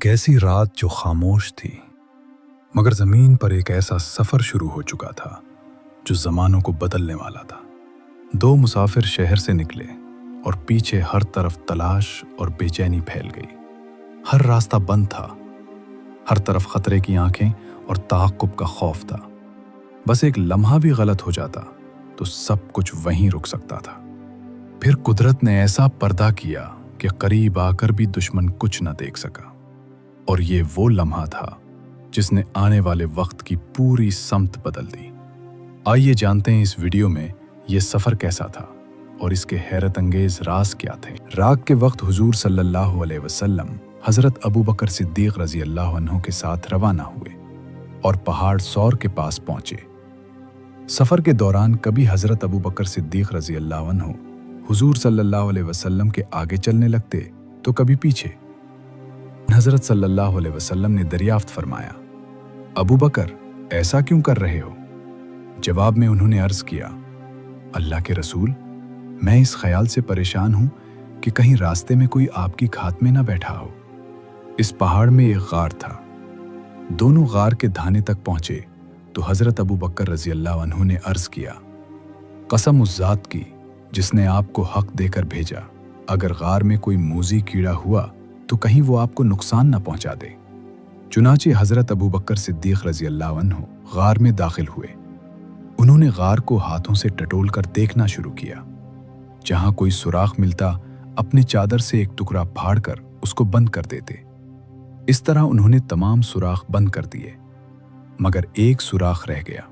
ایک ایسی رات جو خاموش تھی، مگر زمین پر ایک ایسا سفر شروع ہو چکا تھا جو زمانوں کو بدلنے والا تھا۔ دو مسافر شہر سے نکلے اور پیچھے ہر طرف تلاش اور بے چینی پھیل گئی۔ ہر راستہ بند تھا، ہر طرف خطرے کی آنکھیں اور تعاقب کا خوف تھا۔ بس ایک لمحہ بھی غلط ہو جاتا تو سب کچھ وہیں رک سکتا تھا۔ پھر قدرت نے ایسا پردہ کیا کہ قریب آ کر بھی دشمن کچھ نہ دیکھ سکا، اور یہ وہ لمحہ تھا جس نے آنے والے وقت کی پوری سمت بدل دی۔ آئیے جانتے ہیں اس ویڈیو میں یہ سفر کیسا تھا اور اس کے حیرت انگیز راز کیا تھے۔ رات کے وقت حضور صلی اللہ علیہ وسلم حضرت ابوبکر صدیق رضی اللہ عنہ کے ساتھ روانہ ہوئے اور پہاڑ سور کے پاس پہنچے۔ سفر کے دوران کبھی حضرت ابوبکر صدیق رضی اللہ عنہ حضور صلی اللہ علیہ وسلم کے آگے چلنے لگتے تو کبھی پیچھے۔ حضرت صلی اللہ علیہ وسلم نے دریافت فرمایا، ابوبکر ایسا کیوں کر رہے ہو؟ جواب میں انہوں نے عرض کیا، اللہ کے رسول، میں اس خیال سے پریشان ہوں کہ کہیں راستے میں کوئی آپ کی گھات میں نہ بیٹھا ہو۔ اس پہاڑ میں ایک غار تھا۔ دونوں غار کے دھانے تک پہنچے تو حضرت ابوبکر رضی اللہ عنہ نے عرض کیا، قسم اس ذات کی جس نے آپ کو حق دے کر بھیجا، اگر غار میں کوئی موذی کیڑا ہوا تو کہیں وہ آپ کو نقصان نہ پہنچا دے۔ چنانچہ حضرت ابوبکر صدیق رضی اللہ عنہ غار میں داخل ہوئے۔ انہوں نے غار کو ہاتھوں سے ٹٹول کر دیکھنا شروع کیا۔ جہاں کوئی سوراخ ملتا اپنی چادر سے ایک ٹکڑا پھاڑ کر اس کو بند کر دیتے۔ اس طرح انہوں نے تمام سوراخ بند کر دیے، مگر ایک سوراخ رہ گیا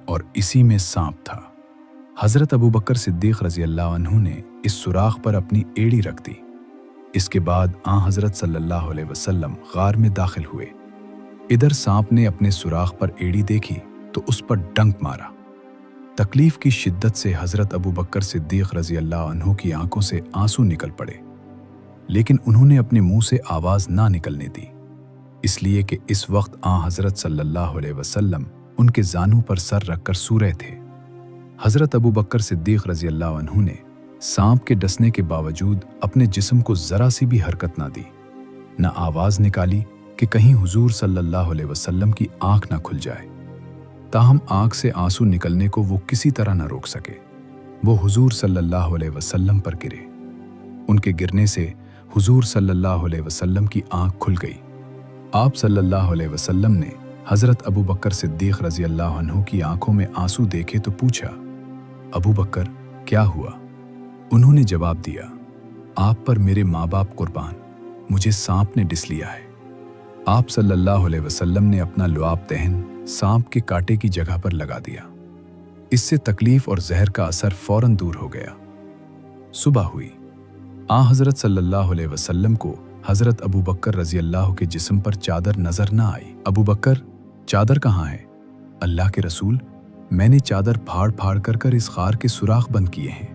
اور اسی میں سانپ تھا۔ حضرت ابوبکر صدیق رضی اللہ عنہ نے اس سوراخ پر اپنی ایڑی رکھ دی۔ اس کے بعد حضرت صلی اللہ علیہ وسلم غار میں داخل ہوئے۔ ادھر سانپ نے اپنے سوراخ پر ایڑی دیکھی تو اس پر ڈنک مارا۔ تکلیف کی شدت سے حضرت ابوبکر صدیق رضی اللہ عنہ کی آنکھوں سے آنسو نکل پڑے، لیکن انہوں نے اپنے منہ سے آواز نہ نکلنے دی، اس لیے کہ اس وقت حضرت صلی اللہ علیہ وسلم ان کے زانوں پر سر رکھ کر سو رہے تھے۔ حضرت ابوبکر صدیق رضی اللہ عنہ نے سانپ کے ڈسنے کے باوجود اپنے جسم کو ذرا سی بھی حرکت نہ دی، نہ آواز نکالی کہ کہیں حضور صلی اللہ علیہ وسلم کی آنکھ نہ کھل جائے۔ تاہم آنکھ سے آنسو نکلنے کو وہ کسی طرح نہ روک سکے۔ وہ حضور صلی اللہ علیہ وسلم پر گرے۔ ان کے گرنے سے حضور صلی اللہ علیہ وسلم کی آنکھ کھل گئی۔ آپ صلی اللہ علیہ وسلم نے حضرت ابوبکر صدیق رضی اللہ عنہ کی آنکھوں میں آنسو دیکھے تو پوچھا، ابوبکر کیا ہوا؟ انہوں نے جواب دیا، آپ پر میرے ماں باپ قربان، مجھے سانپ نے ڈس لیا ہے۔ آپ صلی اللہ علیہ وسلم نے اپنا لعاب دہن سانپ کے کانٹے کی جگہ پر لگا دیا۔ اس سے تکلیف اور زہر کا اثر فوراً دور ہو گیا۔ صبح ہوئی۔ حضرت صلی اللہ علیہ وسلم کو حضرت ابوبکر رضی اللہ کے جسم پر چادر نظر نہ آئی۔ ابوبکر، چادر کہاں ہے؟ اللہ کے رسول، میں نے چادر پھاڑ پھاڑ کر اس غار کے سوراخ بند کیے ہیں۔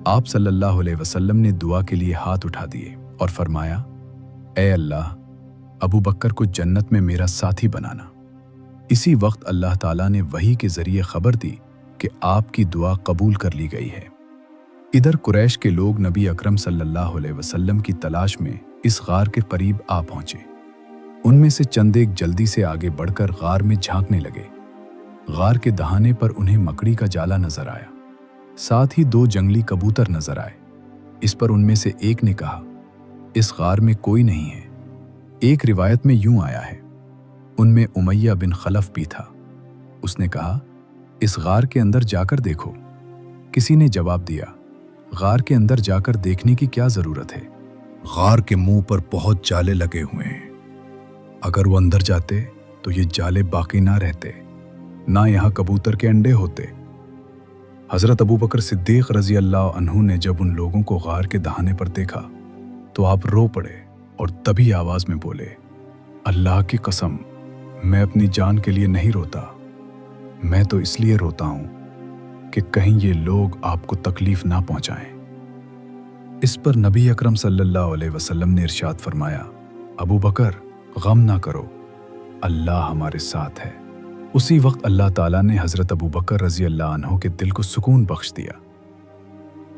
آپ صلی اللہ علیہ وسلم نے دعا کے لیے ہاتھ اٹھا دیے اور فرمایا، اے اللہ، ابوبکر کو جنت میں میرا ساتھی بنانا۔ اسی وقت اللہ تعالیٰ نے وحی کے ذریعے خبر دی کہ آپ کی دعا قبول کر لی گئی ہے۔ ادھر قریش کے لوگ نبی اکرم صلی اللہ علیہ وسلم کی تلاش میں اس غار کے قریب آ پہنچے۔ ان میں سے چند ایک جلدی سے آگے بڑھ کر غار میں جھانکنے لگے۔ غار کے دہانے پر انہیں مکڑی کا جالا نظر آیا، ساتھ ہی دو جنگلی کبوتر نظر آئے۔ اس پر ان میں سے ایک نے کہا، اس غار میں کوئی نہیں ہے۔ ایک روایت میں یوں آیا ہے، ان میں امیہ بن خلف بھی تھا۔ اس نے کہا، اس غار کے اندر جا کر دیکھو۔ کسی نے جواب دیا، غار کے اندر جا کر دیکھنے کی کیا ضرورت ہے؟ غار کے منہ پر بہت جالے لگے ہوئے ہیں، اگر وہ اندر جاتے تو یہ جالے باقی نہ رہتے، نہ یہاں کبوتر کے انڈے ہوتے۔ حضرت ابوبکر صدیق رضی اللہ عنہ نے جب ان لوگوں کو غار کے دہانے پر دیکھا تو آپ رو پڑے اور تبھی آواز میں بولے، اللہ کی قسم، میں اپنی جان کے لیے نہیں روتا، میں تو اس لیے روتا ہوں کہ کہیں یہ لوگ آپ کو تکلیف نہ پہنچائیں۔ اس پر نبی اکرم صلی اللہ علیہ وسلم نے ارشاد فرمایا، ابوبکر، غم نہ کرو، اللہ ہمارے ساتھ ہے۔ اسی وقت اللہ تعالیٰ نے حضرت ابوبکر رضی اللہ عنہ کے دل کو سکون بخش دیا۔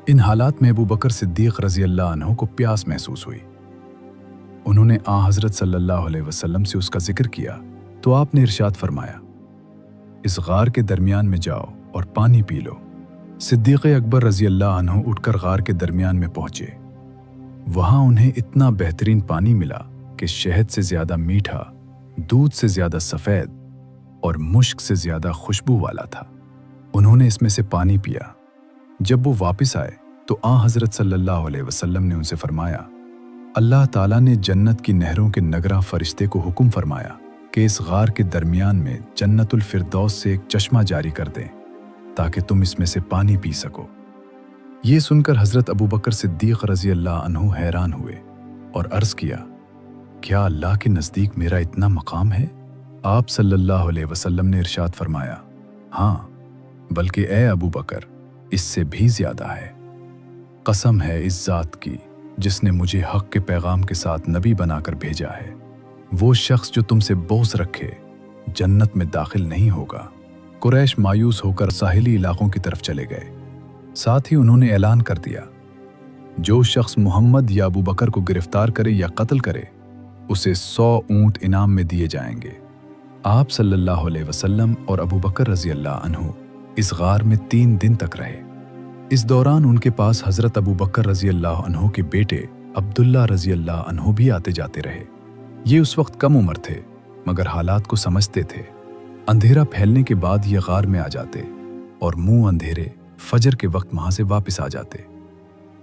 ان حالات میں ابوبکر صدیق رضی اللہ عنہ کو پیاس محسوس ہوئی۔ उन्होंने आ हज़रत सल्लल्लाहु अलैहि वसल्लम से उसका जिक्र किया तो आपने इरशाद फरमाया, इस गार के दरमियान में जाओ और पानी पी लो। सिद्दीक़ अकबर रज़ी अल्लाह अन्हु उठकर गार के दरमियान में पहुंचे। वहां उन्हें इतना बेहतरीन पानी मिला कि शहद से ज़्यादा मीठा, दूध से ज़्यादा सफ़ेद और मुश्क से ज़्यादा खुशबू वाला था। उन्होंने इसमें से पानी पिया। जब वो वापस आए तो आ हज़रत सल्लल्लाहु अलैहि वसल्लम ने उनसे फरमाया, अल्लाह ताला ने जन्नत की नहरों के नगरा फरिश्ते को हुक्म फरमाया कि इस गार के दरमियान में जन्नतुल फिरदौस से एक चश्मा जारी कर दें ताकि तुम इसमें से पानी पी सको। ये सुनकर हज़रत अबू बकर सिद्दीक़ रज़ी अल्लाह अन्हु हैरान हुए और अर्ज़ किया, क्या अल्लाह के नज़दीक मेरा इतना मकाम है? आप सल्लल्लाहु अलैहि वसल्लम ने इरशाद फरमाया, हाँ, बल्कि ए अबू बकर, इससे भी ज़्यादा है। कसम है इस ज़ात की जिसने मुझे हक़ के पैगाम के साथ नबी बनाकर भेजा है, वो शख्स जो तुमसे बोझ रखे जन्नत में दाखिल नहीं होगा। कुरैश मायूस होकर साहिली इलाकों की तरफ चले गए। साथ ही उन्होंने ऐलान कर दिया, जो शख्स मोहम्मद या अबू बकर को गिरफ्तार करे या कत्ल करे उसे 100 ऊंट इनाम में दिए जाएंगे। आप सल्लल्लाहु अलैहि वसल्लम और अबू बकर रज़ी अल्लाह अन्हु इस गार में 3 दिन तक रहे। इस दौरान उनके पास हज़रत अबू बकर रज़ी अल्लाह अन्हु के बेटे अब्दुल्ला रज़ी अल्लाह अन्हु भी आते जाते रहे। ये उस वक्त कम उम्र थे मगर हालात को समझते थे। अंधेरा फैलने के बाद ये गार में आ जाते और मुंह अंधेरे फजर के वक्त वहां से वापस आ जाते।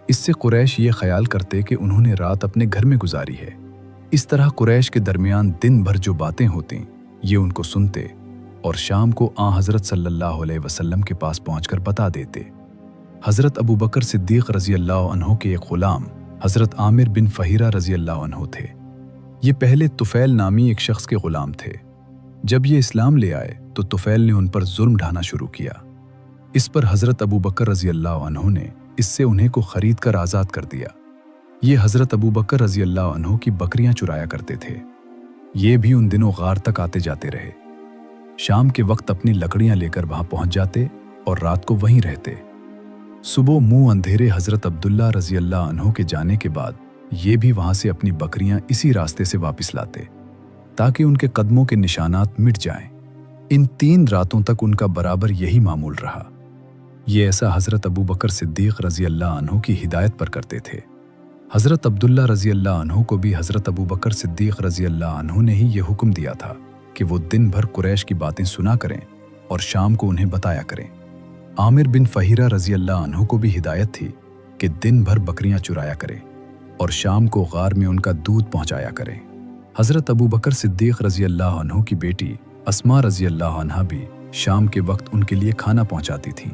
इससे कुरैश ये ख्याल करते कि उन्होंने रात अपने घर में गुजारी है। इस तरह कुरैश के दरमियान दिन भर जो बातें होती ये उनको सुनते और शाम को आ हज़रत सल्लल्लाहु अलैहि वसल्लम के पास पहुंचकर बता देते। हज़रत अबू बकर सिद्दीक़ रज़ी अल्लाह अन्हु के एक ग़ुलाम हज़रत आमिर बिन फ़हीरा रज़ी अल्लाह अन्हु थे। ये पहले तुफ़ैल नामी एक शख्स के ग़ुलाम थे। जब ये इस्लाम ले आए तो तुफ़ैल ने उन पर जुल्म ढाना शुरू किया। इस पर हज़रत अबू बकर रज़ी अल्लाह अन्हु ने इससे उन्हें को ख़रीद कर आज़ाद कर दिया। ये हज़रत अबू बकर रज़ी अल्लाह अन्हु की बकरियां चुराया करते थे। ये भी उन दिनों गार तक आते जाते रहे। शाम के वक्त अपनी लकड़ियां लेकर वहां पहुंच जाते और रात को वहीं रहते। सुबह मुंह अंधेरे हज़रत अब्दुल्ला रज़ी अल्लाह अन्हु के जाने के बाद ये भी वहां से अपनी बकरियां इसी रास्ते से वापस लाते ताकि उनके कदमों के निशानात मिट जाएं। इन 3 रातों तक उनका बराबर यही मामूल रहा। ये ऐसा हज़रत अबू बकर सिद्दीक़ रज़ी अल्लाह अन्हु की हिदायत पर करते थे। हज़रत अब्दुल्ला रज़ी अल्लाह अन्हु को भी हज़रत अबू बकर सिद्दीक़ रज़ी अल्लाह अन्हु ने ही ये हुक्म दिया था कि वो दिन भर कुरैश की बातें सुना करें और शाम को उन्हें बताया करें। आमिर बिन फ़हीरा रज़ी अल्लाह अन्हु को भी हिदायत थी कि दिन भर बकरियां चुराया करें और शाम को गार में उनका दूध पहुंचाया करें। हज़रत अबू बकर सिद्दीक़ रज़ी अल्लाह अन्हु की बेटी अस्मा रज़ी अल्लाह अन्हा भी शाम के वक्त उनके लिए खाना पहुंचाती थीं।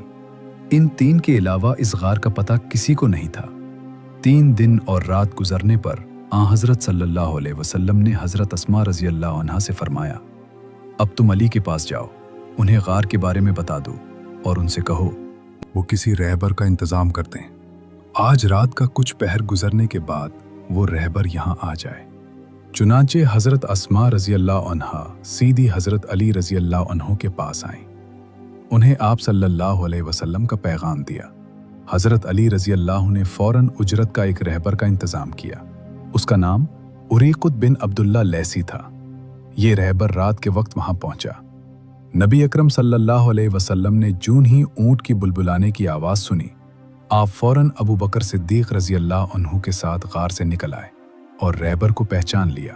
इन 3 के अलावा इस गार का पता किसी को नहीं था। 3 दिन और रात गुजरने पर आ हज़रत सल्लल्लाहु अलैहि वसल्लम ने हज़रत अस्मा रज़ी अल्लाह अन्हा से फरमाया, अब तुम अली के पास जाओ, उन्हें गार के बारे में बता दो और उनसे कहो वो किसी रहबर का इंतज़ाम कर दें। आज रात का कुछ पहर गुजरने के बाद वो रहबर यहाँ आ जाए। चुनांचे हज़रत अस्मा रज़ी अल्लाह अन्हा सीधी हज़रत अली रज़ी अल्लाह अन्हु के पास आईं। उन्हें आप सल्लल्लाहु अलैहि वसल्लम का पैगाम दिया। हज़रत अली रज़ी अल्लाह ने फ़ौरन उजरत का एक रहबर का इंतज़ाम किया। उसका नाम उरीक़ुत बिन अब्दुल्ला लैसी था। ये रहबर रात के वक्त वहां पहुंचा। नबी अकरम सल्लल्लाहु अलैहि वसल्लम ने जून ही ऊंट की बुलबुलाने की आवाज़ सुनी, आप फ़ौरन अबू बकर सिद्दीक़ रज़ी अल्लाह अन्हु के साथ गार से निकल आए और रहबर को पहचान लिया।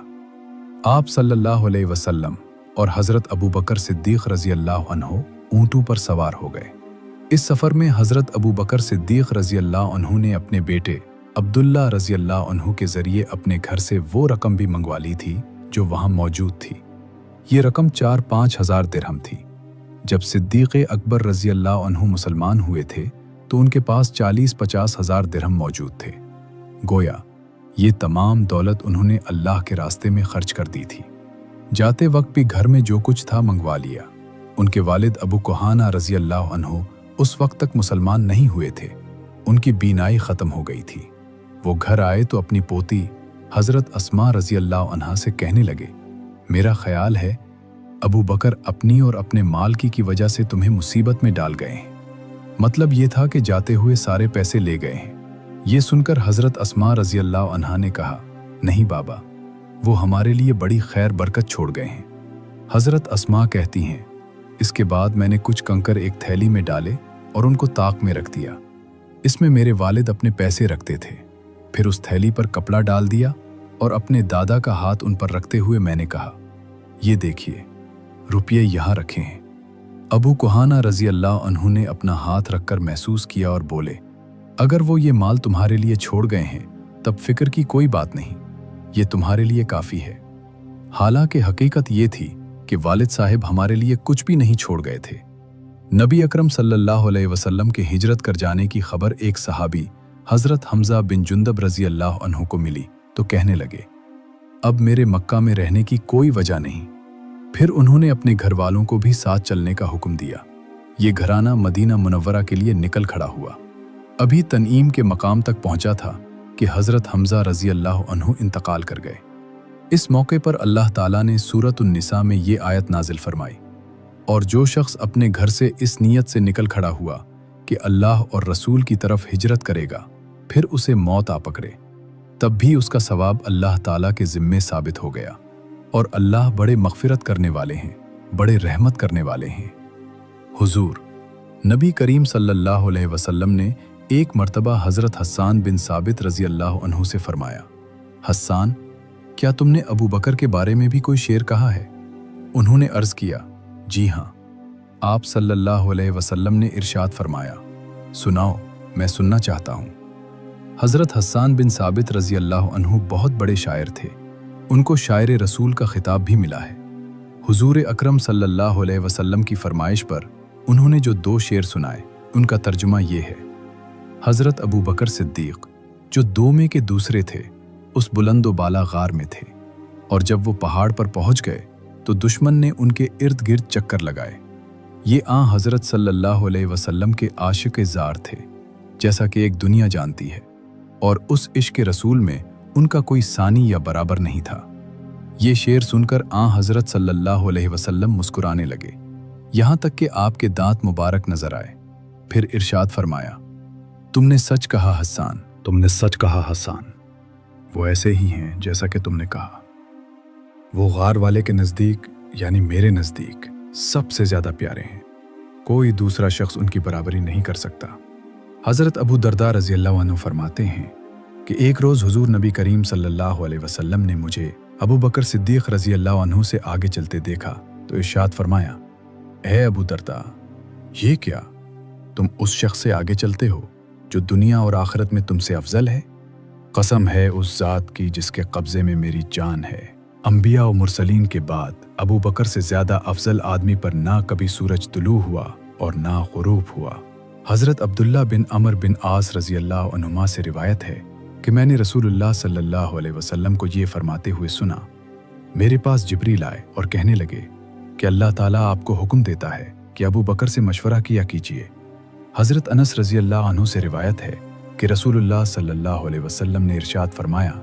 आप सल्लल्लाहु अलैहि वसल्लम और हज़रत अबू बकर सिद्दीक़ रज़ी अल्लाह अन्हु ऊँटों पर सवार हो गए। इस सफ़र में हज़रत अबू बकर सिद्दीक़ रज़ी अल्लाह अन्हु ने अपने बेटे अब्दुल्ला रज़ी अल्लाह अन्हु के ज़रिए अपने घर से वो रकम भी मंगवा ली थी जो वहाँ मौजूद थी। ये रकम 4-5 हज़ार दिरहम थी। जब सिद्दीक़ अकबर रज़ी अल्लाह अन्हु मुसलमान हुए थे तो उनके पास 40-50 हज़ार दिरहम मौजूद थे। गोया ये तमाम दौलत उन्होंने अल्लाह के रास्ते में खर्च कर दी थी। जाते वक्त भी घर में जो कुछ था मंगवा लिया। उनके वालिद अबू कुहाना रज़ी अल्लाह अन्हु उस वक्त तक मुसलमान नहीं हुए थे। उनकी बीनाई ख़त्म हो गई थी। वो घर आए तो अपनी पोती हज़रत अस्मा रज़ी अल्लाह अन्हा से कहने लगे, मेरा ख्याल है अबू बकर अपनी और अपने माल की वजह से तुम्हें मुसीबत में डाल गए हैं। मतलब ये था कि जाते हुए सारे पैसे ले गए हैं। ये सुनकर हज़रत अस्मा रज़ी अल्लाह अन्हा ने कहा, नहीं बाबा, वो हमारे लिए बड़ी खैर बरकत छोड़ गए हैं। हज़रत अस्मा कहती हैं, इसके बाद मैंने कुछ कंकर एक थैली में डाले और उनको ताक में रख दिया। इसमें मेरे वालिद अपने पैसे रखते थे। फिर उस थैली पर कपड़ा डाल दिया और अपने दादा का हाथ उन पर रखते हुए मैंने कहा, ये देखिए, रुपये यहाँ रखे हैं। अबू कुहाना रज़ी अल्लाह अन्हु ने अपना हाथ रखकर महसूस किया और बोले, अगर वो ये माल तुम्हारे लिए छोड़ गए हैं तब फिक्र की कोई बात नहीं, ये तुम्हारे लिए काफ़ी है। हालांकि हकीकत ये थी कि वालिद साहिब हमारे लिए कुछ भी नहीं छोड़ गए थे। नबी अकरम सल्लल्लाहु अलैहि वसल्लम के हिजरत कर जाने की खबर एक सहाबी हज़रत हमज़ा बिन जुंदब रज़ी अल्लाह अन्हु को मिली तो कहने लगे, अब मेरे मक्का में रहने की कोई वजह नहीं। फिर उन्होंने अपने घर वालों को भी साथ चलने का हुक्म दिया। ये घराना मदीना मुनव्वरा के लिए निकल खड़ा हुआ। अभी तनईम के मकाम तक पहुंचा था कि हज़रत हमज़ा रज़ी अल्लाह अन्हु इंतकाल कर गए। इस मौके पर अल्लाह ताला ने सूरत उन-निसा में ये आयत नाजिल फरमाई, और जो शख्स अपने घर से इस नीयत से निकल खड़ा हुआ कि अल्लाह और रसूल की तरफ हिजरत करेगा, फिर उसे मौत आ पकड़े, तब भी उसका सवाब अल्लाह ताला के ज़िम्मे साबित हो गया। और अल्लाह बड़े मग़फ़िरत करने वाले हैं, बड़े रहमत करने वाले हैं। हुजूर नबी करीम सल्लल्लाहु अलैहि वसल्लम ने एक मर्तबा हज़रत हस्सान बिन साबित रज़ी अल्लाह अन्हु से फरमाया, हस्सान, क्या तुमने अबू बकर के बारे में भी कोई शेर कहा है? उन्होंने अर्ज़ किया, जी हाँ। आप सल्लल्लाहु अलैहि वसल्लम ने इरशाद फरमाया, सुनाओ, मैं सुनना चाहता हूँ। हज़रत हस्सान बिन साबित रज़ी अल्लाह अन्हु बहुत बड़े शायर थे। उनको शायर रसूल का खिताब भी मिला है। हुजूर अकरम सल्लल्लाहु अलैहि वसल्लम की फरमाइश पर उन्होंने जो 2 शेर सुनाए, उनका तर्जुमा ये है, हज़रत अबू बकर सिद्दीक़, जो 2 में के दूसरे थे, उस बुलंदो बाला गार में थे, और जब वो पहाड़ पर पहुंच गए तो दुश्मन ने उनके इर्द गिर्द चक्कर लगाए। ये हज़रत सल्लल्लाहु अलैहि वसल्लम के आशिक़ ज़ार थे, जैसा कि एक दुनिया जानती है, और उस इश्क़ रसूल में उनका कोई सानी या बराबर नहीं था। ये शेर सुनकर हज़रत सल्लल्लाहु अलैहि वसल्लम मुस्कुराने लगे, यहाँ तक कि आपके दांत मुबारक नजर आए। फिर इरशाद फरमाया, तुमने सच कहा हस्सान, तुमने सच कहा हस्सान। वो ऐसे ही हैं जैसा कि तुमने कहा। वो गार वाले के नज़दीक, यानी मेरे नज़दीक, सबसे ज़्यादा प्यारे हैं। कोई दूसरा शख्स उनकी बराबरी नहीं कर सकता। हज़रत अबू दरदा रज़ी अल्लाह अन्हु फरमाते हैं कि एक रोज़ हुजूर नबी करीम सल्लल्लाहु अलैहि वसल्लम ने मुझे अबू बकर सिद्दीक़ रज़ी अल्लाह अन्हु से आगे चलते देखा तो इरशाद फरमाया, ए अबू दरदा, ये क्या, तुम उस शख्स से आगे चलते हो जो दुनिया और आखिरत में तुमसे अफजल है? कसम है उस ज़ात की जिसके कब्ज़े में मेरी जान है, अंबिया और मुरसलीन के बाद अबू बकर से ज़्यादा अफजल आदमी पर ना कभी सूरज तुलू हुआ और ना ग़ुरूब हुआ। हज़रत अब्दुल्ला बिन अमर बिन आस रज़ी अल्लाह अन्हुमा से रिवायत है कि मैंने रसूलुल्लाह सल्लल्लाहु अलैहि वसल्लम को ये फरमाते हुए सुना, मेरे पास जिब्रील आए और कहने लगे कि अल्लाह ताला आपको हुक्म देता है कि अबू बकर से मशवरा किया कीजिए। हज़रत अनस रज़ी अल्लाह अन्हु से रिवायत है कि रसूलुल्लाह सल्लल्लाहु अलैहि वसल्लम ने इरशाद फरमाया,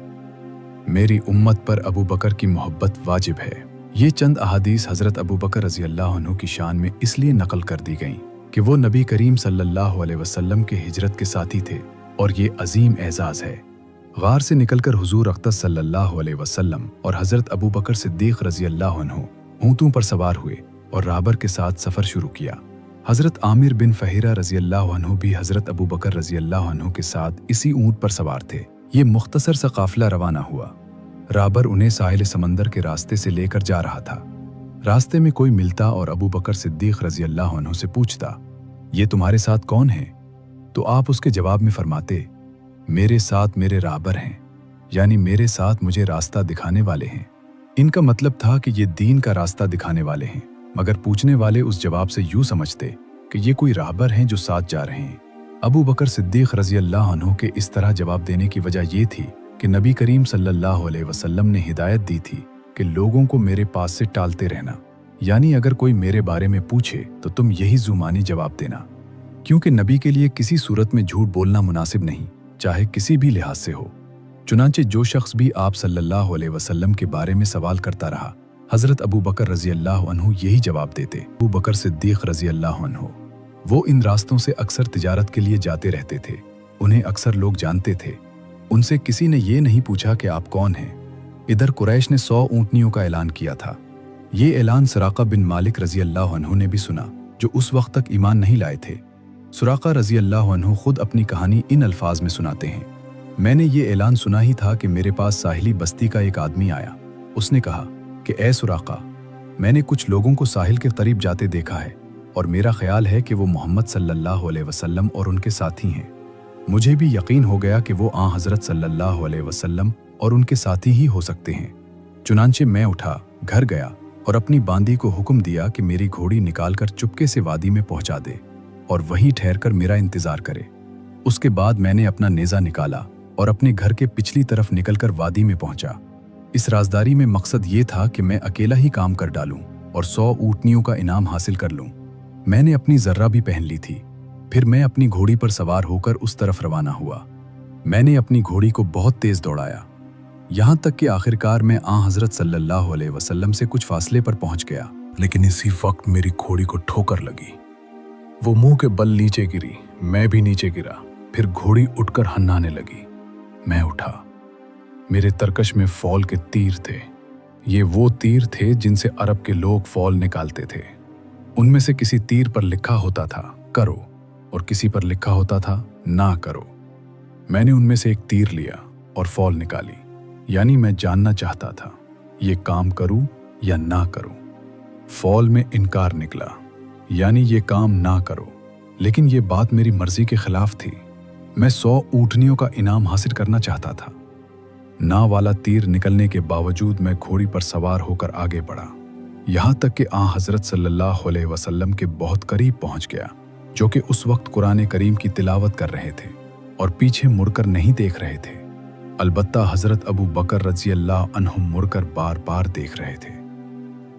मेरी उम्मत पर अबू बकर की मोहब्बत वाजिब है। ये चंद अहादीस हज़रत अबू बकर रज़ी अल्लाह अन्हु की शान में इसलिए नकल कर दी गईं कि वो नबी करीम सल्लल्लाहु अलैहि वसल्लम के हिजरत के साथी थे, और ये अजीम एजाज़ है। गार से निकलकर हुजूर अक़दस सल्लल्लाहु अलैहि वसल्लम और हज़रत अबू बकर सिद्दीक़ रज़ी अल्लाह अन्हु ऊँटों पर सवार हुए और राबर के साथ सफ़र शुरू किया। हज़रत आमिर बिन फ़हीरा रज़ी अल्लाह अन्हु भी हज़रत अबू बकर रज़ी अल्लाह अन्हु के साथ इसी ऊँट पर सवार थे। ये मुख्तसर सा काफ़िला रवाना हुआ। राबर उन्हें साहिल समंदर के रास्ते से लेकर जा रहा था। रास्ते में कोई मिलता और अबू बकर सिद्दीक़ रज़ी अल्लाह अन्हु से पूछता, ये तुम्हारे साथ कौन है? तो आप उसके जवाब में फरमाते, मेरे साथ मेरे राबर हैं, यानी मेरे साथ मुझे रास्ता दिखाने वाले हैं। इनका मतलब था कि ये दीन का रास्ता दिखाने वाले हैं, मगर पूछने वाले उस जवाब से यूं समझते कि ये कोई राहबर हैं जो साथ जा रहे हैं। अबू बकर सिद्दीक़ रज़ी अल्लाह अन्हु के इस तरह जवाब देने की वजह ये थी कि नबी करीम सल्लल्लाहु अलैहि वसल्लम ने हिदायत दी थी कि लोगों को मेरे पास से टालते रहना, यानी अगर कोई मेरे बारे में पूछे तो तुम यही ज़ुमानी जवाब देना, क्योंकि नबी के लिए किसी सूरत में झूठ बोलना मुनासिब नहीं, चाहे किसी भी लिहाज से हो। चुनांचे जो शख्स भी आप सल्लल्लाहु अलैहि वसल्लम के बारे में सवाल करता रहा, हज़रत अबू बकर रज़ी अल्लाह अन्हु यही जवाब देते। अबू बकर सिद्दीक़ रज़ी अल्लाह अन्हु वो इन रास्तों से अक्सर तिजारत के लिए जाते रहते थे। उन्हें अक्सर लोग जानते थे। उनसे किसी ने ये नहीं पूछा कि आप कौन हैं, इधर कुरैश ने 100 ऊँटनियों का ऐलान किया था। ये ऐलान सुराका बिन मालिक रजी अल्लाह अन्हु ने भी सुना, जो उस वक्त तक ईमान नहीं लाए थे। सुराका रजी अल्लाह अन्हु खुद अपनी कहानी इन अल्फाज में सुनाते हैं। मैंने ये ऐलान सुना ही था कि मेरे पास साहिली बस्ती का एक आदमी आया। उसने कहा कि ए सुराका, मैंने कुछ लोगों को साहिल के करीब जाते देखा है और मेरा ख्याल है कि वो मोहम्मद सल्लल्लाहु अलैहि वसल्लम और उनके साथी हैं। मुझे भी यकीन हो गया कि वो हज़रत सल्लल्लाहु अलैहि वसल्लम और उनके साथी ही हो सकते हैं। चुनांचे मैं उठा, घर गया और अपनी बांदी को हुक्म दिया कि मेरी घोड़ी निकालकर चुपके से वादी में पहुंचा दे और वहीं ठहरकर मेरा इंतजार करे। उसके बाद मैंने अपना नेज़ा निकाला और अपने घर के पिछली तरफ निकलकर वादी में पहुंचा। इस राजदारी में मकसद ये था कि मैं अकेला ही काम कर डालूं और 100 ऊँटनियों का इनाम हासिल कर लूं। मैंने अपनी जर्रा भी पहन ली थी। फिर मैं अपनी घोड़ी पर सवार होकर उस तरफ रवाना हुआ। मैंने अपनी घोड़ी को बहुत तेज दौड़ाया, यहाँ तक कि आखिरकार मैं हज़रत सल्लल्लाहु अलैहि वसल्लम से कुछ फासले पर पहुंच गया। लेकिन इसी वक्त मेरी घोड़ी को ठोकर लगी। वो मुंह के बल नीचे गिरी, मैं भी नीचे गिरा। फिर घोड़ी उठकर हन्नाने लगी। मैं उठा। मेरे तरकश में फौल के तीर थे। ये वो तीर थे जिनसे अरब के लोग फौल निकालते थे। उनमें से किसी तीर पर लिखा होता था करो और किसी पर लिखा होता था ना करो। मैंने उनमें से एक तीर लिया और फौल निकाली, यानी मैं जानना चाहता था ये काम करूं या ना करूं। फौल में इनकार निकला, यानी ये काम ना करो। लेकिन ये बात मेरी मर्जी के खिलाफ थी। मैं 100 ऊँटनियों का इनाम हासिल करना चाहता था। ना वाला तीर निकलने के बावजूद मैं घोड़ी पर सवार होकर आगे बढ़ा, यहाँ तक कि हज़रत सल्लल्लाहु अलैहि वसल्लम के बहुत करीब पहुँच गया, जो कि उस वक्त कुरान करीम की तिलावत कर रहे थे और पीछे मुड़कर नहीं देख रहे थे। अलबत्ता हज़रत अबू बकर रज़ी अल्लाह अन्हुम मुड़कर बार बार देख रहे थे।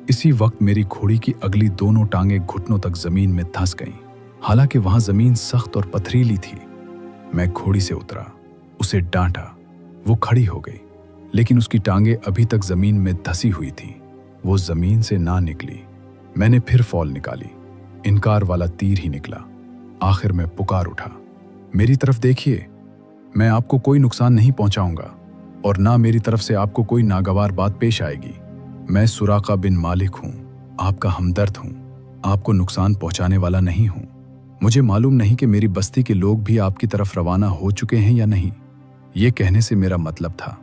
इसी वक्त मेरी घोड़ी की अगली दोनों टांगें घुटनों तक जमीन में धंस गईं। हालांकि वहां जमीन सख्त और पथरीली थी। मैं घोड़ी से उतरा, उसे डांटा। वो खड़ी हो गई, लेकिन उसकी टांगें अभी तक जमीन में धंसी हुई थीं। वो जमीन से ना निकली। मैंने फिर फौल निकाली, इनकार वाला तीर ही निकला। आखिर में पुकार उठा, मेरी तरफ देखिए, मैं आपको कोई नुकसान नहीं पहुंचाऊंगा और ना मेरी तरफ से आपको कोई नागवार बात पेश आएगी। मैं सुराका बिन मालिक हूं, आपका हमदर्द हूं, आपको नुकसान पहुंचाने वाला नहीं हूं। मुझे मालूम नहीं कि मेरी बस्ती के लोग भी आपकी तरफ रवाना हो चुके हैं या नहीं। ये कहने से मेरा मतलब था,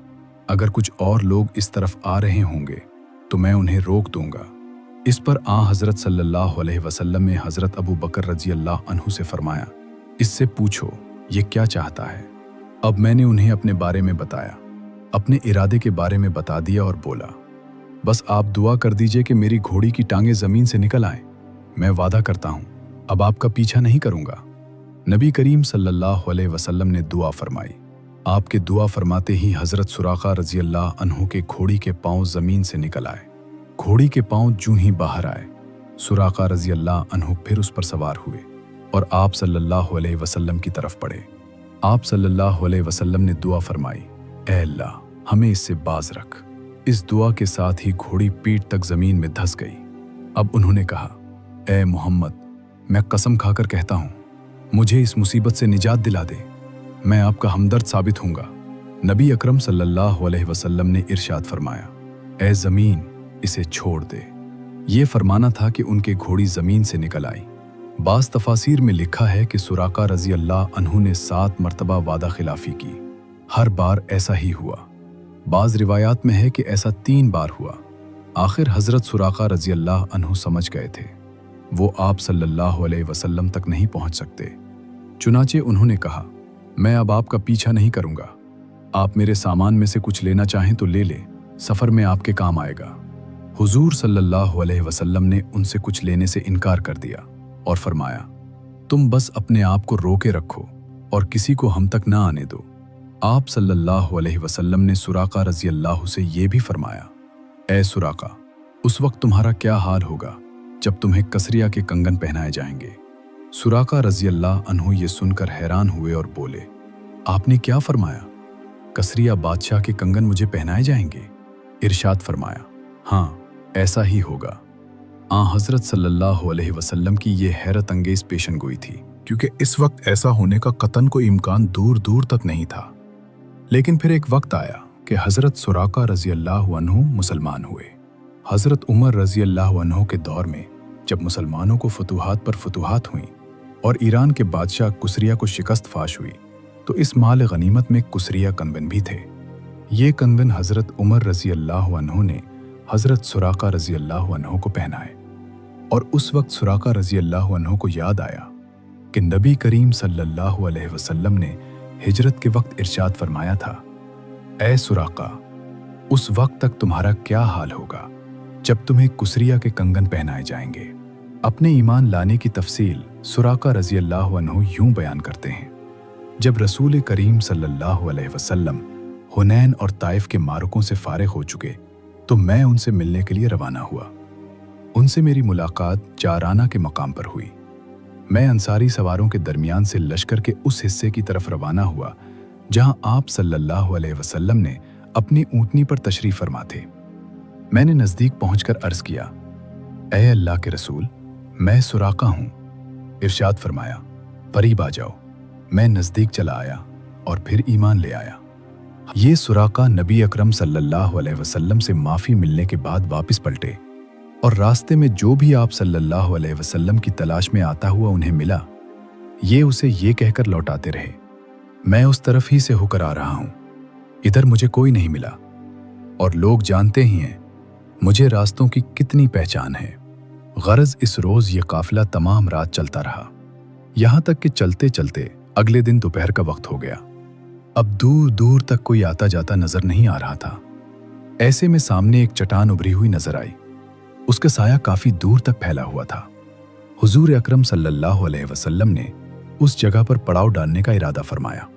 अगर कुछ और लोग इस तरफ आ रहे होंगे तो मैं उन्हें रोक दूंगा। इस पर हज़रत सल्लल्लाहु अलैहि वसल्लम ने हज़रत अबू बकर रज़ी अल्लाह अन्हु से फरमाया, इससे पूछो ये क्या चाहता है। अब मैंने उन्हें अपने बारे में बताया, अपने इरादे के बारे में बता दिया और बोला, बस आप दुआ कर दीजिए कि मेरी घोड़ी की टांगें जमीन से निकल आएं। मैं वादा करता हूं अब आपका पीछा नहीं करूंगा। नबी करीम सल्लल्लाहु अलैहि वसल्लम ने दुआ फरमाई। आपके दुआ फरमाते ही हज़रत सुराका रज़ी अल्लाह अन्हु के घोड़ी के पांव जमीन से निकल आए। घोड़ी के पांव जूं ही बाहर आए, सुराका रज़ी अल्लाह अन्हु फिर उस पर सवार हुए और आप सल्लल्लाहु अलैहि वसल्लम की तरफ बढ़े। आप सल्लल्लाहु अलैहि वसल्लम ने दुआ फरमाई, ऐ अल्लाह हमें इससे बाज रख। इस दुआ के साथ ही घोड़ी पीठ तक जमीन में धंस गई। अब उन्होंने कहा, ऐ मोहम्मद, मैं कसम खाकर कहता हूं, मुझे इस मुसीबत से निजात दिला दे, मैं आपका हमदर्द साबित हूंगा। नबी अकरम सल्लल्लाहु अलैहि वसल्लम ने इरशाद फरमाया, ऐ ज़मीन इसे छोड़ दे। ये फरमाना था कि उनके घोड़ी ज़मीन से निकल आई। बाज़ तफासीर में लिखा है कि सुराका रज़ी अल्लाह अन्हु ने 7 मरतबा वादा खिलाफी की। हर बार ऐसा ही हुआ। बाज़ रिवायात में है कि ऐसा 3 बार हुआ। आखिर हज़रत सुराका रज़ी अल्लाह अन्हु समझ गए थे वो आप सल्लल्लाहु अलैहि वसल्लम तक नहीं पहुंच सकते। चुनाचे उन्होंने कहा, मैं अब आपका पीछा नहीं करूंगा। आप मेरे सामान में से कुछ लेना चाहें तो ले लें, सफ़र में आपके काम आएगा। हुजूर सल्लल्लाहु अलैहि वसल्लम ने उनसे कुछ लेने से इनकार कर दिया और फरमाया, तुम बस अपने आप को रोके रखो और किसी को हम तक ना आने दो। आप सल्लल्लाहु अलैहि वसल्लम ने सुराका रज़ी अल्लाह से ये भी फरमाया, ऐ सुराका, उस वक्त तुम्हारा क्या हाल होगा जब तुम्हें कसरिया के कंगन पहनाए जाएंगे। सुराका रज़ी अल्लाह अन्हु ये सुनकर हैरान हुए और बोले, आपने क्या फरमाया? कसरिया बादशाह के कंगन मुझे पहनाए जाएंगे? इरशाद फरमाया, हाँ ऐसा ही होगा। हज़रत सल्लल्लाहु अलैहि वसल्लम की ये हैरत अंगेज पेशन गोई थी, क्योंकि इस वक्त ऐसा होने का कतन कोई इम्कान दूर दूर तक नहीं था। लेकिन फिर एक वक्त आया کہ حضرت सुराका रज़ी अल्लाह अन्हु मुसलमान हुए। हज़रत उमर रज़ी अल्लाह अन्हु के दौर में जब मुसलमानों को फतूहात पर फतूहात हुई और ईरान के बादशाह कुसरिया को शिकस्त फाश हुई, तो इस माल गनीमत में कुसरिया कनबिन भी थे। ये कनबिन हज़रत उमर रज़ी अल्लाह अन्हु ने हज़रत सुराका रज़ी अल्लाह अन्हु को पहनाए और उस वक्त सुराका रज़ी अल्लाह अन्हु को याद आया कि नबी करीम सल्लल्लाहु अलैहि वसल्लम ने हिजरत के वक्त इरशाद फरमाया था, ऐ सुराका, उस वक्त तक तुम्हारा क्या हाल होगा जब तुम्हें कुसरिया के कंगन पहनाए जाएंगे। अपने ईमान लाने की तफसील सुराका रज़ी अल्लाह अन्हु यूं बयान करते हैं, जब रसूल करीम सल्लल्लाहु अलैहि वसल्लम हुनैन और ताइफ के मारकों से फारिग हो चुके तो मैं उनसे मिलने के लिए रवाना हुआ। उनसे मेरी मुलाकात जाराना के मकाम पर हुई। मैं अंसारी सवारों के दरमियान से लश्कर के उस हिस्से की तरफ रवाना हुआ जहां आप सल्लल्लाहु अलैहि वसल्लम ने अपनी ऊँटनी पर तशरीफ फरमा थे। मैंने नज़दीक पहुंचकर अर्ज़ किया, ऐ अल्लाह के रसूल, मैं सुराका हूँ। इरशाद फरमाया, करीब आ जाओ। मैं नज़दीक चला आया और फिर ईमान ले आया। ये सुराका नबी अकरम सल्लल्लाहु अलैहि वसल्लम से माफ़ी मिलने के बाद वापस पलटे और रास्ते में जो भी आप सल्लल्लाहु अलैहि वसल्लम की तलाश में आता हुआ उन्हें मिला, ये उसे ये कहकर लौटाते रहे, मैं उस तरफ ही से होकर आ रहा हूँ, इधर मुझे कोई नहीं मिला। और लोग जानते ही हैं मुझे रास्तों की कितनी पहचान है। गरज इस रोज़ ये काफिला तमाम रात चलता रहा, यहाँ तक कि चलते चलते अगले दिन दोपहर का वक्त हो गया। अब दूर दूर तक कोई आता जाता नजर नहीं आ रहा था। ऐसे में सामने एक चट्टान उभरी हुई नजर आई। उसका साया काफी दूर तक फैला हुआ था। हुजूर अकरम सल्लल्लाहु अलैहि वसल्लम ने उस जगह पर पड़ाव डालने का इरादा फरमाया।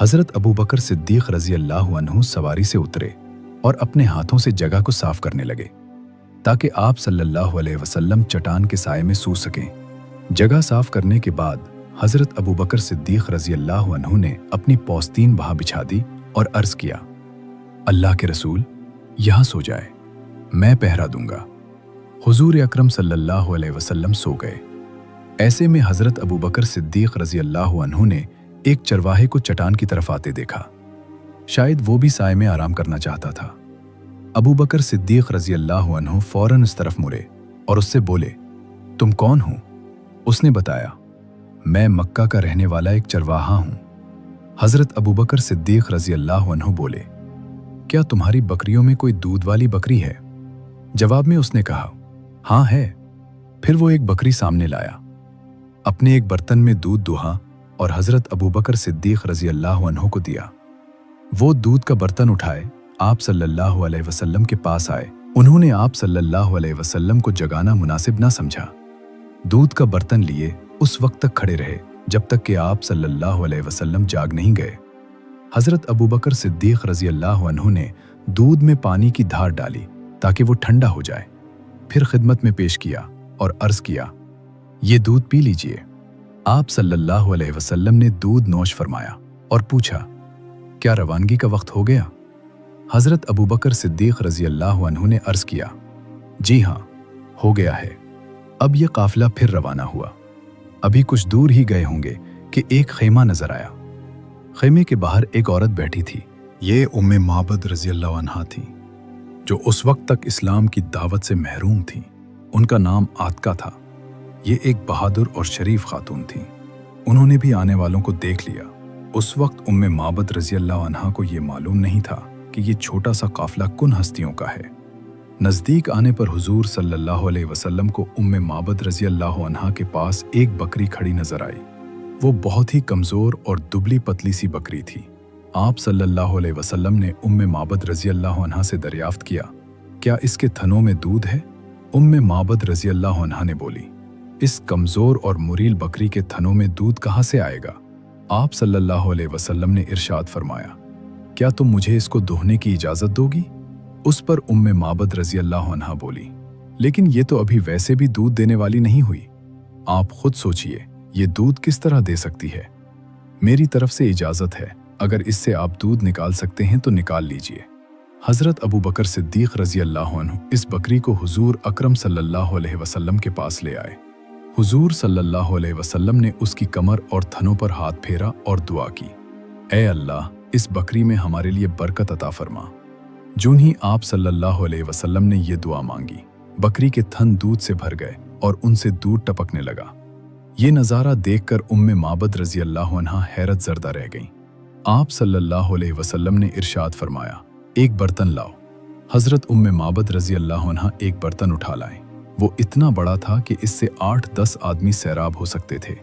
हजरत अबू बकर सिद्दीक रज़ी अल्लाह अन्हु सवारी से उतरे और अपने हाथों से जगह को साफ करने लगे ताकि आप सल्लल्लाहु अलैहि वसल्लम चट्टान के साये में सो सकें। जगह साफ करने के बाद हजरत अबू बकर सिद्दीक रज़ी अल्लाह अन्हु ने अपनी पौस्तीन वहां बिछा दी और अर्ज किया, अल्लाह के रसूल, यहां सो जाए, मैं पहरा दूंगा। हुजूर अकरम सल्लल्लाहु अलैहि वसल्लम सो गए। ऐसे में हजरत अबू बकर सिद्दीक रज़ी अल्लाह अन्हु ने एक चरवाहे को चट्टान की तरफ आते देखा। शायद वो भी साये में आराम करना चाहता था। अबू बकर सिद्दीक रज़ी अल्लाह अन्हु फौरन उस तरफ मुड़े और उससे बोले, तुम कौन हो? उसने बताया, मैं मक्का का रहने वाला एक चरवाहा हूं। हजरत अबू बकर सिद्दीक रज़ी अल्लाह अन्हु बोले, क्या तुम्हारी बकरियों में कोई दूध वाली बकरी है? जवाब में उसने कहा, हाँ है। फिर वो एक बकरी सामने लाया, अपने एक बर्तन में दूध दुहा और हजरत अबू बकर सिद्दीक रज़ी अल्लाह अन्हु को दिया। वो दूध का बर्तन उठाए आप सल्लल्लाहु अलैहि वसल्लम के पास आए। उन्होंने आप सल्लल्लाहु अलैहि वसल्लम को जगाना मुनासिब ना समझा। दूध का बर्तन लिए उस वक्त तक खड़े रहे जब तक कि आप सल्लल्लाहु अलैहि वसल्लम जाग नहीं गए। हजरत अबू बकर सिद्दीक रज़ी अल्लाह अन्हु ने दूध में पानी की धार डाली ताकि वो ठंडा हो जाए। फिर खिदमत में पेश किया और अर्ज किया, ये दूध पी लीजिए। आप सल्लल्लाहु अलैहि वसल्लम ने दूध नोश फरमाया और पूछा, क्या रवानगी का वक्त हो गया? हजरत अबू बकर सिद्दीक रज़ी अल्लाह अन्हु ने अर्ज किया, जी हाँ, हो गया है। अब यह काफिला फिर रवाना हुआ। अभी कुछ दूर ही गए होंगे कि एक खेमा नजर आया। खेमे के बाहर एक औरत बैठी थी। ये उम्मे माबद रज़ी अल्लाह अन्हा थी, जो उस वक्त तक इस्लाम की दावत से महरूम थी। उनका नाम आतका था। ये एक बहादुर और शरीफ खातून थी। उन्होंने भी आने वालों को देख लिया। उस वक्त उम्मे माबद रज़ी अल्लाह अन्हा को ये मालूम नहीं था कि ये छोटा सा काफिला कुन हस्तियों का है। नज़दीक आने पर हुजूर सल्लल्लाहु अलैहि वसल्लम को उम्मे माबद रज़ी अल्लाह अन्हा के पास एक बकरी खड़ी नजर आई। वो बहुत ही कमज़ोर और दुबली पतली सी बकरी थी। आप सल्लल्लाहु अलैहि वसल्लम ने उम्मे माबद रज़ी अल्लाह अन्हा से दरियाफ्त किया, क्या इसके थनों में दूध है? उम्मे माबद रज़ी अल्लाह अन्हा ने बोली, इस कमज़ोर और मुरील बकरी के थनों में दूध कहाँ से आएगा? आप सल्लल्लाहु अलैहि वसल्लम ने इरशाद फरमाया, क्या तुम मुझे इसको दोहने की इजाज़त दोगी? उस पर उम्मे माबद रज़ी अल्लाह अन्हा बोली, लेकिन ये तो अभी वैसे भी दूध देने वाली नहीं हुई। आप खुद सोचिए, ये दूध किस तरह दे सकती है? मेरी तरफ से इजाज़त है, अगर इससे आप दूध निकाल सकते हैं तो निकाल लीजिए। हज़रत अबू बकर सिद्दीक रज़ी अल्लाह अन्हु इस बकरी को हुजूर अकरम सल्लल्लाहु अलैहि वसल्लम के पास ले आए। हुजूर सल्लल्लाहु अलैहि वसल्लम ने उसकी कमर और थनों पर हाथ फेरा और दुआ की, ऐ अल्लाह, इस बकरी में हमारे लिए बरकत अता फरमा। जून ही आप सल्लल्लाहु अलैहि वसल्लम ने ये दुआ मांगी, बकरी के थन दूध से भर गए और उनसे दूध टपकने लगा। ये नज़ारा देखकर उम्मे माबद रज़ी अल्लाह अन्हा हैरत ज़रदा रह गईं। आप सल्लल्लाहु अलैहि वसल्लम ने इरशाद फरमाया, एक बर्तन लाओ। हज़रत उम्मे माबद रज़ी अल्लाह अन्हा एक बर्तन उठा लाए। वो इतना बड़ा था कि इससे 8-10 आदमी सैराब हो सकते थे।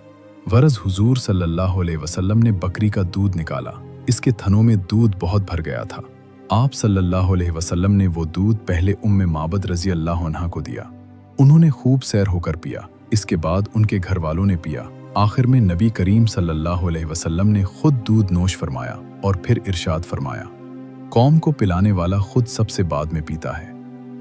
गरज हुजूर सल्लल्लाहु अलैहि वसल्लम ने बकरी का दूध निकाला। इसके थनों में दूध बहुत भर गया था। आप सल्लल्लाहु अलैहि वसल्लम ने वो दूध पहले उम्मे माबद रज़ी अल्लाह अन्हा को दिया। उन्होंने खूब सैर होकर पिया। इसके बाद उनके घर वालों ने पिया। आखिर में नबी करीम सल्लल्लाहु अलैहि वसल्लम ने खुद दूध नोश फरमाया और फिर इरशाद फरमाया, कौम को पिलाने वाला खुद सबसे बाद में पीता है।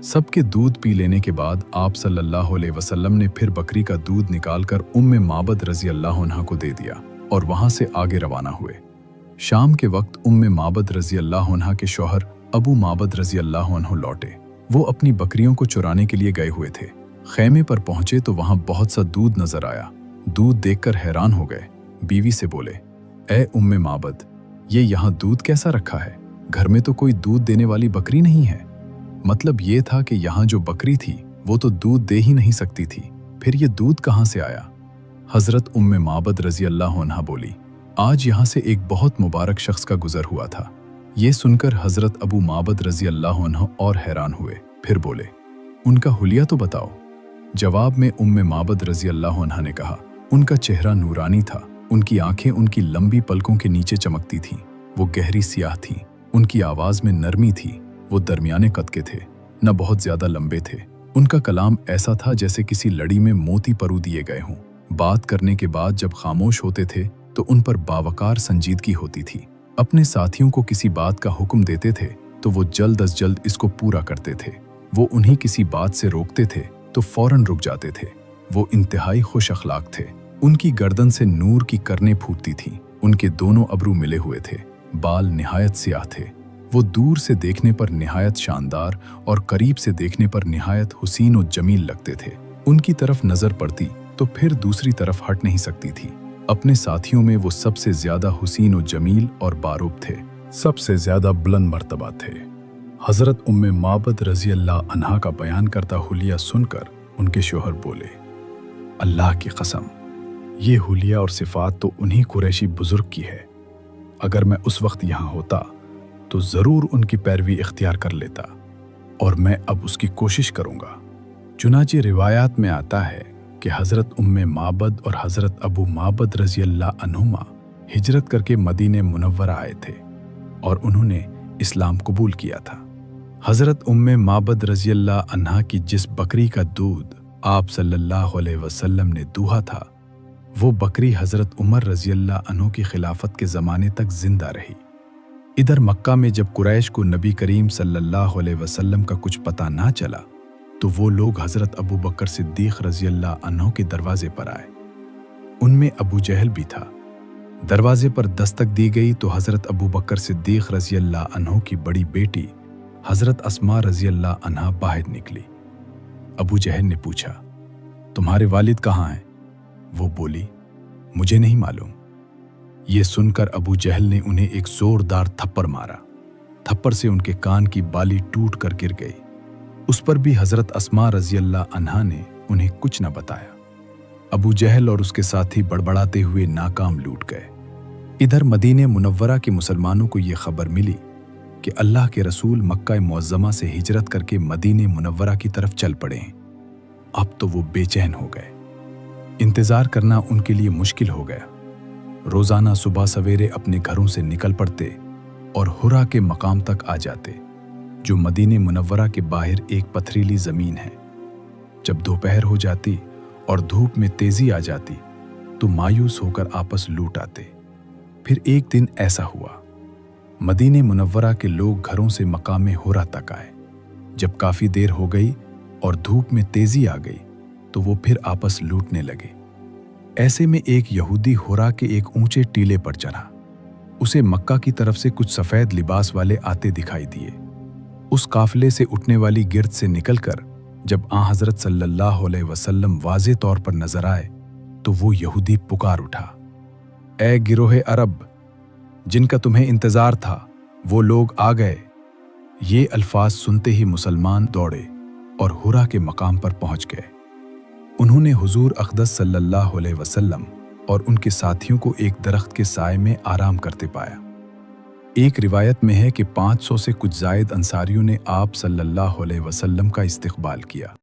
सबके दूध पी लेने के बाद आप सल्लल्लाहु अलैहि वसल्लम ने फिर बकरी का दूध निकालकर उम्मे माबद रज़ी अल्लाह अन्हा को दे दिया और वहां से आगे रवाना हुए। शाम के वक्त उम्मे माबद रज़ी अल्लाह अन्हा के शौहर अबू माबद रज़ी अल्लाह अन्हु लौटे। वो अपनी बकरियों को चुराने के लिए गए हुए थे। खैमे पर पहुंचे तो वहां बहुत सा दूध नजर आया। दूध देखकर हैरान हो गए। बीवी से बोले, ए उम्मे माबद, ये यहाँ दूध कैसा रखा है? घर में तो कोई दूध देने वाली बकरी नहीं है। मतलब ये था कि यहाँ जो बकरी थी वो तो दूध दे ही नहीं सकती थी, फिर ये दूध कहाँ से आया? हजरत उम्मे माबद रज़ी अल्लाह अन्हा बोली, आज यहाँ से एक बहुत मुबारक शख्स का गुजर हुआ था। ये सुनकर हजरत अबू माबद रज़ी अल्लाह अन्हु और हैरान हुए। फिर बोले, उनका हुलिया तो बताओ। जवाब में उम्मे माबद रज़ी अल्लाह अन्हा ने कहा, उनका चेहरा नूरानी था। उनकी आंखें उनकी लंबी पलकों के नीचे चमकती थीं। वो गहरी सियाह थीं। उनकी आवाज़ में नरमी थी। वो दरमियाने कद के थे, न बहुत ज्यादा लंबे थे। उनका कलाम ऐसा था जैसे किसी लड़ी में मोती परू दिए गए हों। बात करने के बाद जब खामोश होते थे तो उन पर बावकार संजीदगी होती थी। अपने साथियों को किसी बात का हुक्म देते थे तो वो जल्द अज जल्द इसको पूरा करते थे। वो उन्हें किसी बात से रोकते थे तो फौरन रुक जाते थे। वो इंतहाई खुश अखलाक थे। उनकी गर्दन से नूर की करनें फूटती थीं। उनके दोनों अबरू मिले हुए थे। बाल निहायत सियाह थे। वो दूर से देखने पर निहायत शानदार और करीब से देखने पर निहायत हुसीन और जमील लगते थे। उनकी तरफ नजर पड़ती तो फिर दूसरी तरफ हट नहीं सकती थी। अपने साथियों में वो सबसे ज्यादा हुसीन और जमील और बारूब थे, सबसे ज्यादा बुलंद मर्तबा थे। हजरत उम्मे माबद रज़ी अल्लाह अन्हा का बयान करता हुलिया सुनकर उनके शोहर बोले, अल्लाह की कसम, ये हुलिया और सिफात तो उन्हीं कुरैशी बुजुर्ग की है। अगर मैं उस वक्त यहाँ होता तो ज़रूर उनकी पैरवी इख्तियार कर लेता, और मैं अब उसकी कोशिश करूँगा। चुनांचे रिवायात में आता है कि हज़रत उम्मे माबद और हज़रत अबू माबद रज़ी अल्लाह अन्हुमा हिजरत करके मदीने मुनव्वरा आए थे और उन्होंने इस्लाम कबूल किया था। हज़रत उम्मे माबद रज़ी अल्लाह अन्हा की जिस बकरी का दूध आप सल्लल्लाहु अलैहि वसल्लम ने दूहा था, वो बकरी हज़रत उमर रज़ी अल्लाह अन्हु की खिलाफत के ज़माने तक जिंदा रही। इधर मक्का में जब कुरैश को नबी करीम सल्लल्लाहु अलैहि वसल्लम का कुछ पता ना चला तो वो लोग हज़रत अबू बकर सिद्दीक़ रज़ी अल्लाह अन्हु के दरवाजे पर आए। उनमें अबू जहल भी था। दरवाजे पर दस्तक दी गई तो हज़रत अबू बकर सिद्दीक़ रज़ी अल्लाह अन्हु की बड़ी बेटी हज़रत अस्मा रज़ी अल्लाह अन्हा बाहर निकली। अबू जहल ने पूछा, तुम्हारे वालिद कहाँ हैं? वो बोली, मुझे नहीं मालूम। ये सुनकर अबू जहल ने उन्हें एक जोरदार थप्पड़ मारा। थप्पड़ से उनके कान की बाली टूट कर गिर गई। उस पर भी हज़रत अस्मा रज़ी अल्लाह अन्हा ने उन्हें कुछ न बताया। अबू जहल और उसके साथी बड़बड़ाते हुए नाकाम लूट गए। इधर मदीने मुनव्वरा के मुसलमानों को ये खबर मिली कि अल्लाह के रसूल मक्का मुअज़्ज़मा से हिजरत करके मदीने मुनव्वरा की तरफ चल पड़े हैं। अब तो वो बेचैन हो गए। इंतज़ार करना उनके लिए मुश्किल हो गया। रोज़ाना सुबह सवेरे अपने घरों से निकल पड़ते और हुरा के मकाम तक आ जाते, जो मदीने मुनव्वरा के बाहर एक पथरीली ज़मीन है। जब दोपहर हो जाती और धूप में तेज़ी आ जाती तो मायूस होकर आपस लूट आते। फिर एक दिन ऐसा हुआ, मदीने मुनव्वरा के लोग घरों से मकामे हुरा तक आए। जब काफ़ी देर हो गई और धूप में तेज़ी आ गई तो वो फिर आपस लूटने लगे। ऐसे में एक यहूदी हुरा के एक ऊंचे टीले पर चढ़ा। उसे मक्का की तरफ से कुछ सफ़ेद लिबास वाले आते दिखाई दिए। उस काफिले से उठने वाली गिरद से निकलकर जब आ हज़रत सल्लल्लाहु अलैहि वसल्लम वाज़े तौर पर नजर आए तो वो यहूदी पुकार उठा, ए गिरोहे अरब, जिनका तुम्हें इंतजार था वो लोग आ गए। ये अल्फाज सुनते ही मुसलमान दौड़े और हुरा के मकाम पर पहुंच गए। उन्होंने हुजूर अक़दस सल्लल्लाहु अलैहि वसल्लम और उनके साथियों को एक दरख्त के साए में आराम करते पाया। एक रिवायत में है कि 500 से कुछ जायद अंसारियों ने आप सल्लल्लाहु अलैहि वसल्लम का इस्तकबाल किया।